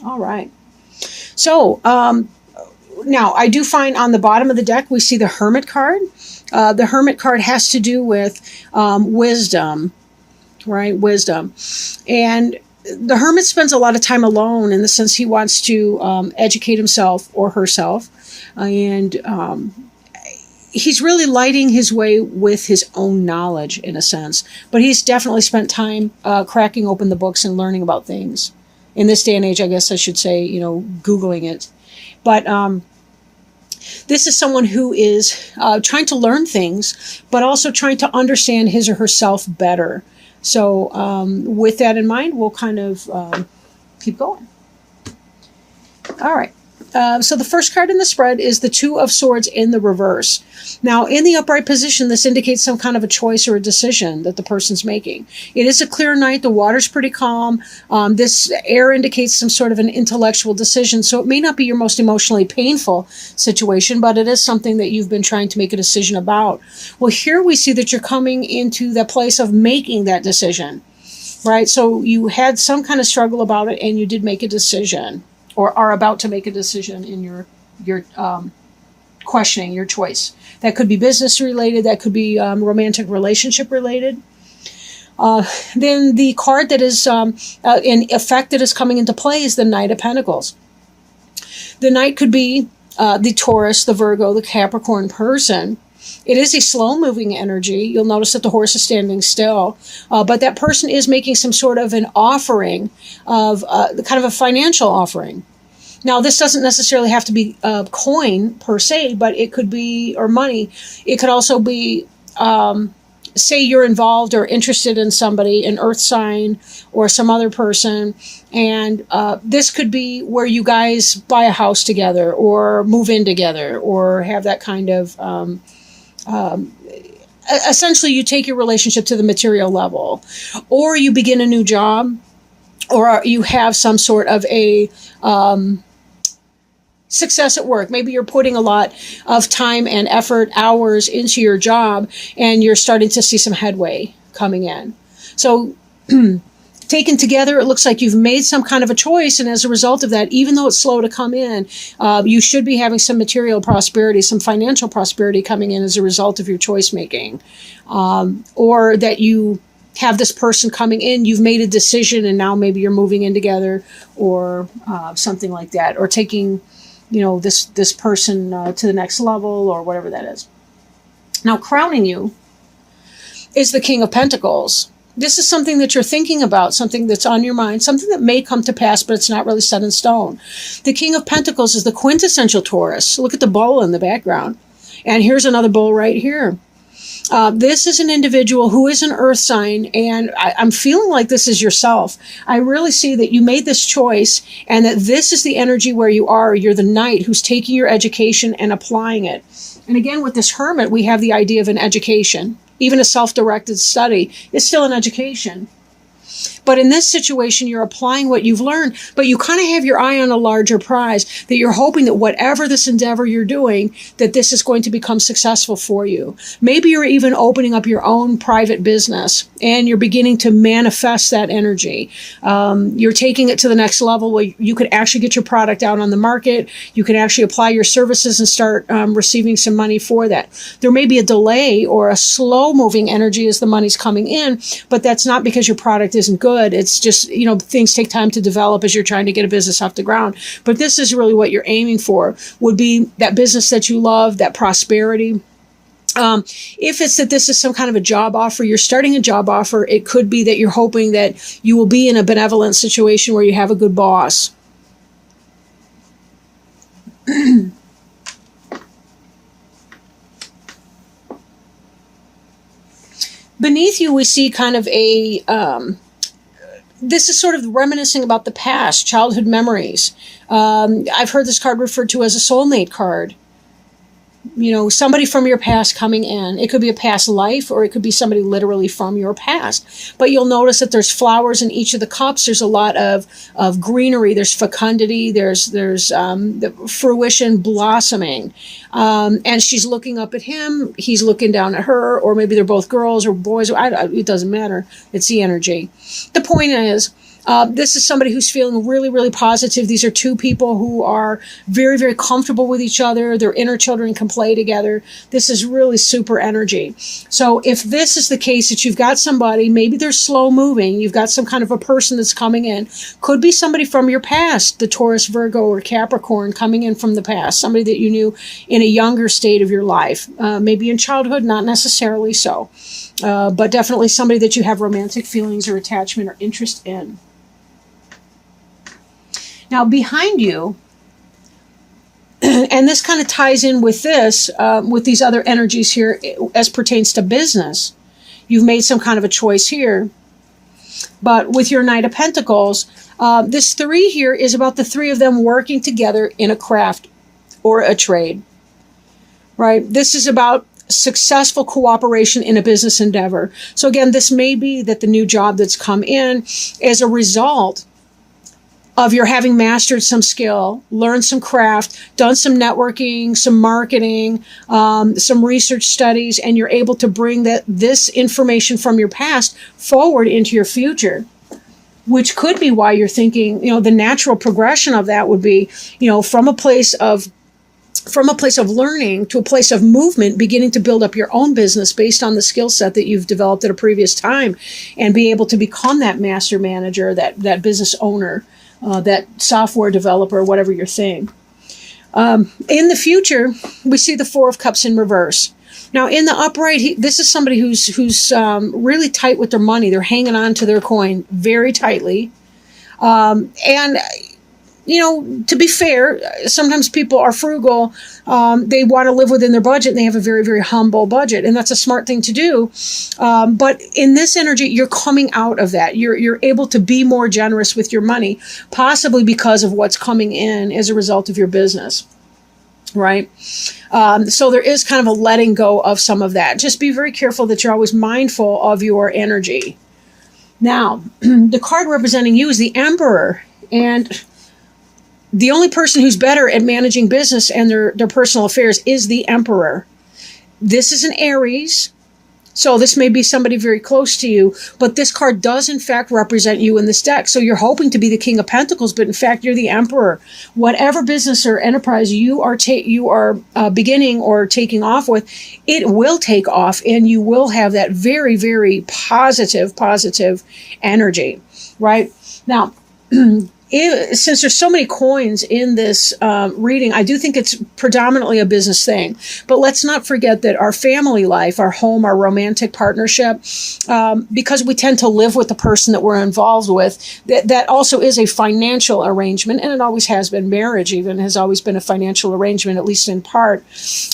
All right. So, now I do find on the bottom of the deck, we see the Hermit card. The Hermit card has to do with wisdom, right? Wisdom. And the Hermit spends a lot of time alone in the sense he wants to educate himself or herself. And he's really lighting his way with his own knowledge in a sense. But he's definitely spent time cracking open the books and learning about things. In this day and age, I guess I should say, Googling it. But this is someone who is trying to learn things, but also trying to understand his or herself better. So with that in mind, we'll kind of keep going. All right. So the first card in the spread is the Two of Swords in the reverse. Now, in the upright position, this indicates some kind of a choice or a decision that the person's making. It is a clear night. The water's pretty calm. This air indicates some sort of an intellectual decision. So it may not be your most emotionally painful situation, but it is something that you've been trying to make a decision about. Well, here we see that you're coming into the place of making that decision, right? So you had some kind of struggle about it and you did make a decision, or are about to make a decision in your questioning your choice. That could be business related. That could be romantic relationship related. Then the card that is in effect that is coming into play is the Knight of Pentacles. The Knight could be the Taurus, the Virgo, the Capricorn person. It is a slow-moving energy. You'll notice that the horse is standing still. But that person is making some sort of an offering of kind of a financial offering. Now, this doesn't necessarily have to be coin per se, but it could be, or money. It could also be, say you're involved or interested in somebody, an earth sign or some other person. And this could be where you guys buy a house together or move in together or have that kind of... essentially you take your relationship to the material level, or you begin a new job, or you have some sort of a success at work. Maybe you're putting a lot of time and effort, hours into your job, and you're starting to see some headway coming in. So taken together, it looks like you've made some kind of a choice, and as a result of that, even though it's slow to come in, you should be having some material prosperity, some financial prosperity coming in as a result of your choice making. Or that you have this person coming in, you've made a decision, and now maybe you're moving in together, or something like that, or taking this person to the next level, or whatever that is. Now, crowning you is the King of Pentacles. This is something that you're thinking about, something that's on your mind, something that may come to pass, but it's not really set in stone. The King of Pentacles is the quintessential Taurus. Look at the bowl in the background. And here's another bowl right here. This is an individual who is an earth sign, and I'm feeling like this is yourself. I really see that you made this choice, and that this is the energy where you are. You're the knight who's taking your education and applying it. And again, with this hermit, we have the idea of an education. Even a self-directed study is still an education. But in this situation, you're applying what you've learned, but you kind of have your eye on a larger prize, that you're hoping that whatever this endeavor you're doing, that this is going to become successful for you. Maybe you're even opening up your own private business, and you're beginning to manifest that energy. You're taking it to the next level where you could actually get your product out on the market. You can actually apply your services and start receiving some money for that. There may be a delay or a slow-moving energy as the money's coming in, but that's not because your product isn't good. It's just, things take time to develop as you're trying to get a business off the ground. But this is really what you're aiming for, would be that business that you love, that prosperity. If it's that this is some kind of a job offer, you're starting a job offer, it could be that you're hoping that you will be in a benevolent situation where you have a good boss. Beneath you, we see kind of a... this is sort of reminiscing about the past, childhood memories. I've heard this card referred to as a soulmate card. Somebody from your past coming in. It could be a past life, or it could be somebody literally from your past. But you'll notice that there's flowers in each of the cups. There's a lot of greenery. There's fecundity. There's the fruition, blossoming. And she's looking up at him. He's looking down at her, or maybe they're both girls or boys. It doesn't matter. It's the energy. The point is, This is somebody who's feeling really, really positive. These are two people who are very, very comfortable with each other. Their inner children can play together. This is really super energy. So if this is the case that you've got somebody, maybe they're slow moving, you've got some kind of a person that's coming in, could be somebody from your past, the Taurus, Virgo, or Capricorn coming in from the past, somebody that you knew in a younger state of your life, maybe in childhood, not necessarily so, but definitely somebody that you have romantic feelings or attachment or interest in. Now, behind you, and this kind of ties in with this, with these other energies here as pertains to business. You've made some kind of a choice here. But with your Knight of Pentacles, this 3 here is about the 3 of them working together in a craft or a trade, right? This is about successful cooperation in a business endeavor. So again, this may be that the new job that's come in is a result of your having mastered some skill, learned some craft, done some networking, some marketing, some research studies, and you're able to bring this information from your past forward into your future, which could be why you're thinking, the natural progression of that would be, from a place of learning to a place of movement, beginning to build up your own business based on the skill set that you've developed at a previous time, and be able to become that master manager, that business owner, that software developer, whatever your thing. In the future, we see the 4 of Cups in reverse. Now, in the upright, this is somebody who's really tight with their money. They're hanging on to their coin very tightly. And to be fair, sometimes people are frugal. They want to live within their budget, and they have a very, very humble budget, and that's a smart thing to do. But in this energy, you're coming out of that. You're able to be more generous with your money, possibly because of what's coming in as a result of your business, right? So there is kind of a letting go of some of that. Just be very careful that you're always mindful of your energy. Now, the card representing you is the Emperor, and the only person who's better at managing business and their personal affairs is the Emperor. This is an Aries, so this may be somebody very close to you, but this card does in fact represent you in this deck. So you're hoping to be the King of Pentacles, but in fact you're the Emperor. Whatever business or enterprise you are beginning or taking off with, it will take off, and you will have that very, very positive energy, right? Now, since there's so many coins in this reading, I do think it's predominantly a business thing. But let's not forget that our family life, our home, our romantic partnership, because we tend to live with the person that we're involved with, that also is a financial arrangement, and it always has been. Marriage even has always been a financial arrangement, at least in part.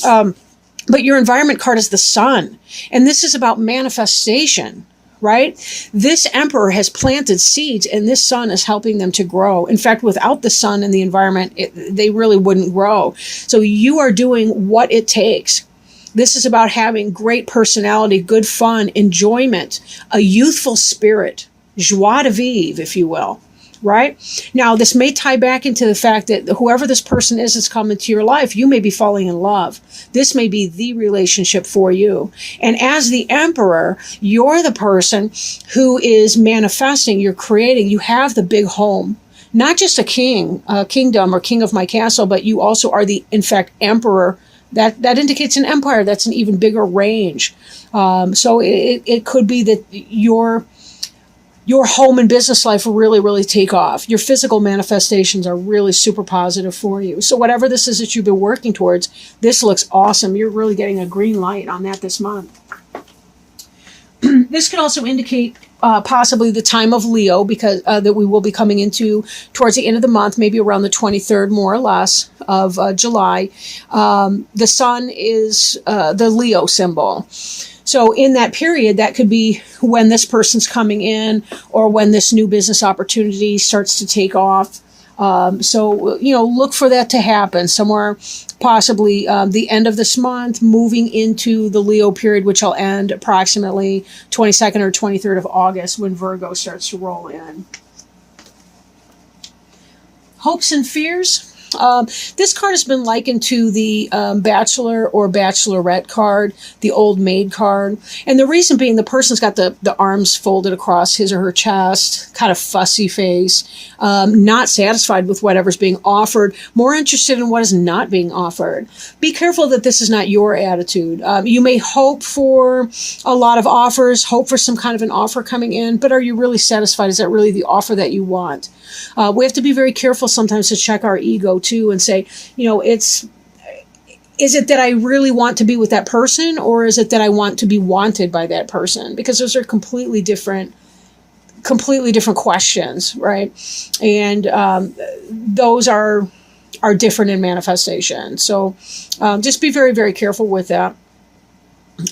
But your environment card is the Sun, and this is about manifestation. Right? This Emperor has planted seeds, and this Sun is helping them to grow. In fact, without the Sun and the environment, they really wouldn't grow. So you are doing what it takes. This is about having great personality, good fun, enjoyment, a youthful spirit, joie de vivre, if you will. Right? Now, this may tie back into the fact that whoever this person is that's come into your life, you may be falling in love. This may be the relationship for you. And as the Emperor, you're the person who is manifesting, you're creating, you have the big home. Not just a kingdom or king of my castle, but you also are the, in fact, Emperor. That indicates an empire. That's an even bigger range. So it could be that your home and business life will really, really take off. Your physical manifestations are really super positive for you. So whatever this is that you've been working towards, this looks awesome. You're really getting a green light on that this month. This could also indicate possibly the time of Leo, because that we will be coming into towards the end of the month, maybe around the 23rd, more or less, of July. The Sun is the Leo symbol. So in that period, that could be when this person's coming in, or when this new business opportunity starts to take off. So look for that to happen somewhere, possibly the end of this month, moving into the Leo period, which will end approximately 22nd or 23rd of August, when Virgo starts to roll in. Hopes and fears. This card has been likened to the Bachelor or Bachelorette card, the Old Maid card. And the reason being, the person's got the arms folded across his or her chest, kind of fussy face, not satisfied with whatever's being offered, more interested in what is not being offered. Be careful that this is not your attitude. You may hope for a lot of offers, hope for some kind of an offer coming in, but are you really satisfied? Is that really the offer that you want? We have to be very careful sometimes to check our ego too and say, is it that I really want to be with that person, or is it that I want to be wanted by that person? Because those are completely different questions, right? And those are different in manifestation. So just be very, very careful with that.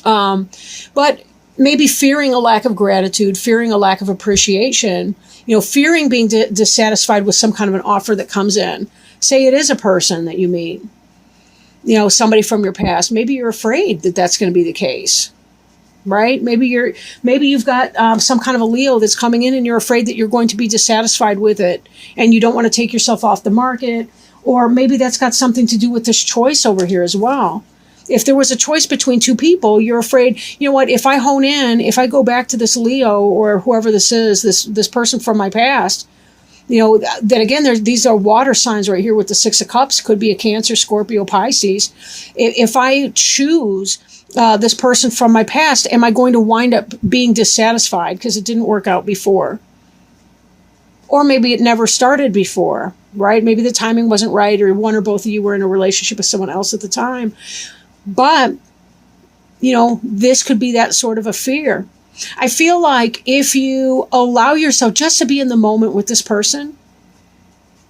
But maybe fearing a lack of gratitude, fearing a lack of appreciation, fearing being dissatisfied with some kind of an offer that comes in. Say it is a person that you meet, somebody from your past. Maybe you're afraid that that's going to be the case, right? Maybe you've got some kind of a Leo that's coming in and you're afraid that you're going to be dissatisfied with it and you don't want to take yourself off the market. Or maybe that's got something to do with this choice over here as well. If there was a choice between two people, you're afraid, if I hone in, if I go back to this Leo or whoever this is, this person from my past, that again, these are water signs right here with the Six of Cups, could be a Cancer, Scorpio, Pisces. If I choose this person from my past, am I going to wind up being dissatisfied because it didn't work out before? Or maybe it never started before, right? Maybe the timing wasn't right, or one or both of you were in a relationship with someone else at the time. But, this could be that sort of a fear. I feel like if you allow yourself just to be in the moment with this person,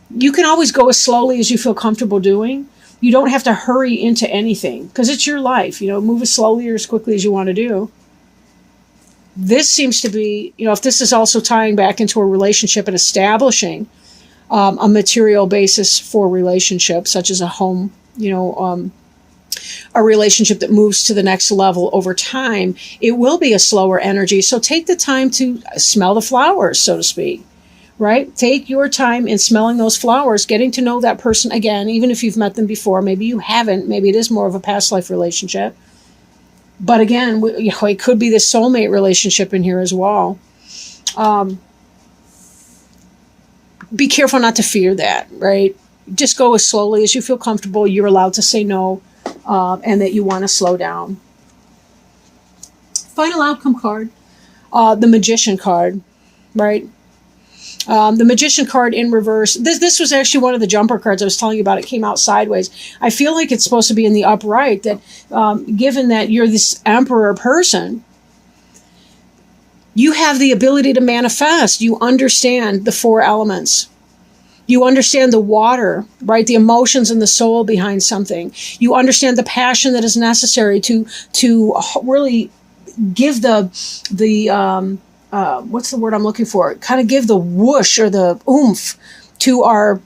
you can always go as slowly as you feel comfortable doing. You don't have to hurry into anything because it's your life. Move as slowly or as quickly as you want to do. This seems to be, if this is also tying back into a relationship and establishing a material basis for relationships, such as a home, a relationship that moves to the next level over time, it will be a slower energy. So take the time to smell the flowers, so to speak, right? Take your time in smelling those flowers, getting to know that person again, even if you've met them before. Maybe you haven't. Maybe it is more of a past life relationship. But again, it could be the soulmate relationship in here as well. Be careful not to fear that, right? Just go as slowly as you feel comfortable. You're allowed to say no. And that you want to slow down. Final outcome card, the Magician card, right? The Magician card in reverse. This was actually one of the jumper cards I was telling you about. It came out sideways. I feel like it's supposed to be in the upright, that given that you're this Emperor person, you have the ability to manifest. You understand the four elements. You understand the water, right? The emotions and the soul behind something. You understand the passion that is necessary to really give the what's the word I'm looking for? Kind of give the whoosh or the oomph to our.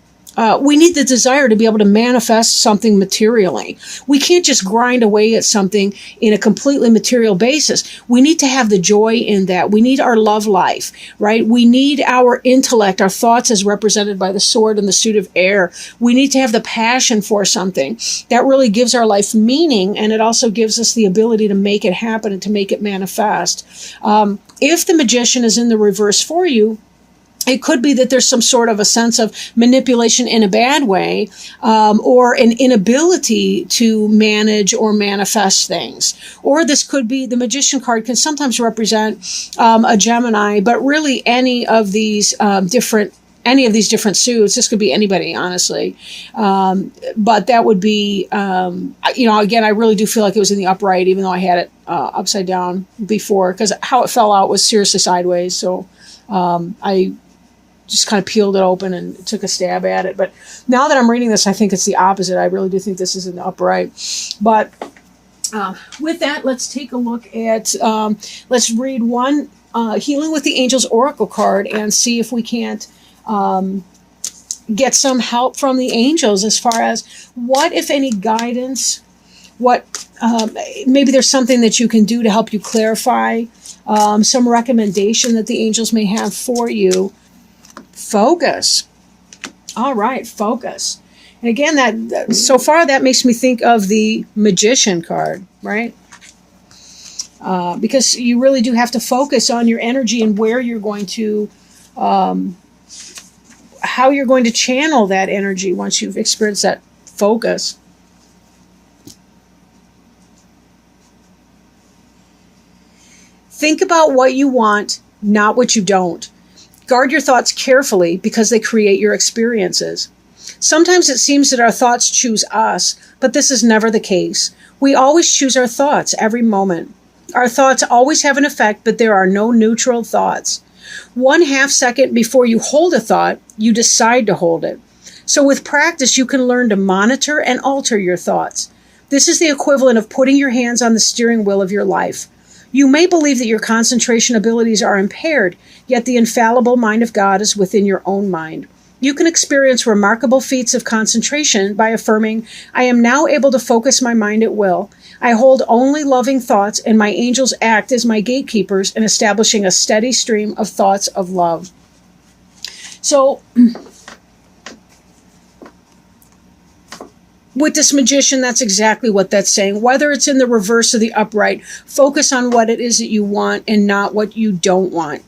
We need the desire to be able to manifest something materially. We can't just grind away at something in a completely material basis. We need to have the joy in that. We need our love life, right? We need our intellect, our thoughts as represented by the sword and the suit of air. We need to have the passion for something. That really gives our life meaning, and it also gives us the ability to make it happen and to make it manifest. If the Magician is in the reverse for you, it could be that there's some sort of a sense of manipulation in a bad way, or an inability to manage or manifest things. Or this could be, the Magician card can sometimes represent a Gemini, but really any of these different suits. This could be anybody, honestly. But that would be, again, I really do feel like it was in the upright, even though I had it upside down before, because how it fell out was seriously sideways. So I just kind of peeled it open and took a stab at it. But now that I'm reading this, I think it's the opposite. I really do think this is in the upright. But with that, let's take a look at, let's read one Healing with the Angels Oracle card and see if we can't get some help from the angels as far as what, if any, guidance, maybe there's something that you can do to help you clarify, some recommendation that the angels may have for you. Focus. All right, focus. And again, so far that makes me think of the Magician card, right? Because you really do have to focus on your energy and where you're going to, how you're going to channel that energy once you've experienced that focus. Think about what you want, not what you don't. Guard your thoughts carefully because they create your experiences. Sometimes it seems that our thoughts choose us, but this is never the case. We always choose our thoughts every moment. Our thoughts always have an effect, but there are no neutral thoughts. 1/2 second before you hold a thought, you decide to hold it. So with practice, you can learn to monitor and alter your thoughts. This is the equivalent of putting your hands on the steering wheel of your life. You may believe that your concentration abilities are impaired, yet the infallible mind of God is within your own mind. You can experience remarkable feats of concentration by affirming, I am now able to focus my mind at will. I hold only loving thoughts, and my angels act as my gatekeepers in establishing a steady stream of thoughts of love. So, with this Magician, that's exactly what that's saying. Whether it's in the reverse or the upright, focus on what it is that you want and not what you don't want.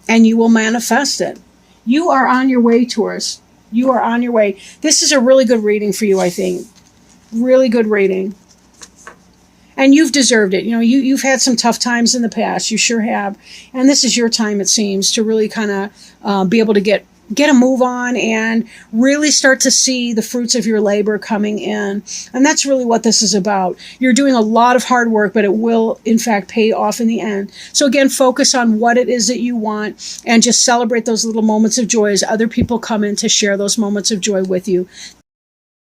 And you will manifest it. You are on your way, Taurus. You are on your way. This is a really good reading for you, I think. Really good reading. And you've deserved it. You know, you've had some tough times in the past. You sure have. And this is your time, it seems, to really kind of be able to get a move on and really start to see the fruits of your labor coming in. And that's really what this is about. You're doing a lot of hard work, but it will, in fact, pay off in the end. So again, focus on what it is that you want and just celebrate those little moments of joy as other people come in to share those moments of joy with you.